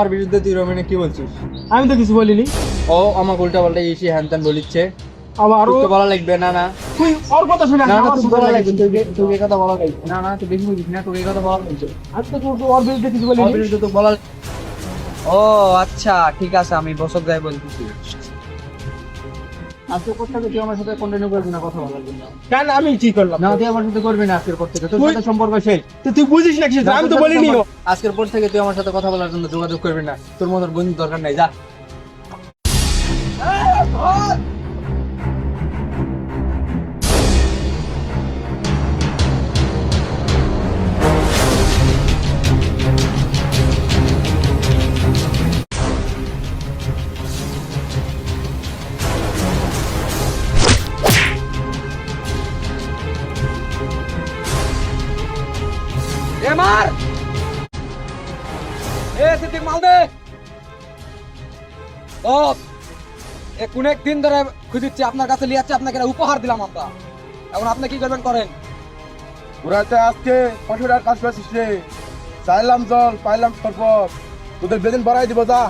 আমার বিরুদ্ধে তুই রমিনে কি বলছিস? আমি তো কিছু বলিনি। ও আমাকে উল্টা পাল্টা এসে হ্যান ত্যান বলিচ্ছে। আবার তোর তো বলা লাগবে। না না তুই ওর কথা শুনে না না আমার তুই সাথে বলা লাগবে, লাগিয়েছিস। তোকে কথা বলা লাগবে। না না তুই বেশি বুঝিস না, তোকে এই কথা বলা লাগবে। আমি তো ওর বিরুদ্ধে কিছু আমার বলিনি। বিরুদ্ধে তো বলা। ও আচ্ছা ঠিক আছে, আমি বসক যাই বলতেছি। আজকের পর থেকে তুই আমার সাথে কন্টিনিউ করবি না কথা বলার জন্য। কেন আমি কি করলাম? না তুই আমার সাথে করবি না আজকের পর থেকে, তোর তুই- সাথে সম্পর্ক শেষ। তুই বুঝিস না কিছু, আমি তো বলিনি। আজকের পর থেকে তুই আমার সাথে কথা বলার জন্য যোগাযোগ করবি না, তোর মতো বন্ধু দরকার নাই, যা। মার এ সিদ্দিক মাল দে বস। এ কোন একদিন ধরে খুঁজিচ্ছি, আপনার কাছে লিয়ে যাচ্ছে, আপনাকে একটা উপহার দিলাম আমরা। এখন আপনি কি করবেন করেন। ওরাতে আজকে 500 টাকার কাজ পাচ্ছিস রে। চাইলাম জল পাইলাম শরবত, তোদের বেদিন বাড়াই দিব যা।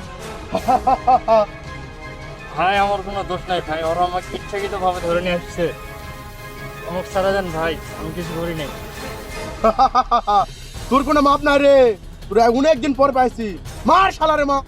ভাই আমার কোনো দোষ নাই ভাই, ওরা আমাকে ইচ্ছাকৃত ভাবে ধরে নিয়ে আসছে। অমুক সারা দেন ভাই, আমি কিছু করি নাই। তোর কোনো মাপ নাই রে, তোরা অনেকদিন পর পাইছি। মার শালারে মা।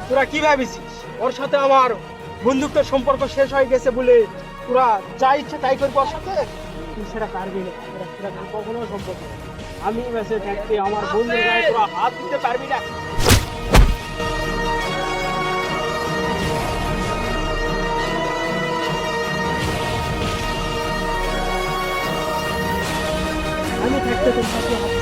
তোরা কি ভাবিছিস ওর সাথে আমার বন্ধুত্বের সম্পর্ক শেষ হয়ে গেছে বলে তোরা যা ইচ্ছা তাই করবি ওর সাথে? তুই সেটা পারবি না, সেটা কখনো সম্ভব না। আমি বেঁচে থাকতে আমার বন্ধুর গায়ে তোরা হাত দিতে পারবি না। আমি থাকতে তোর সাথে হাত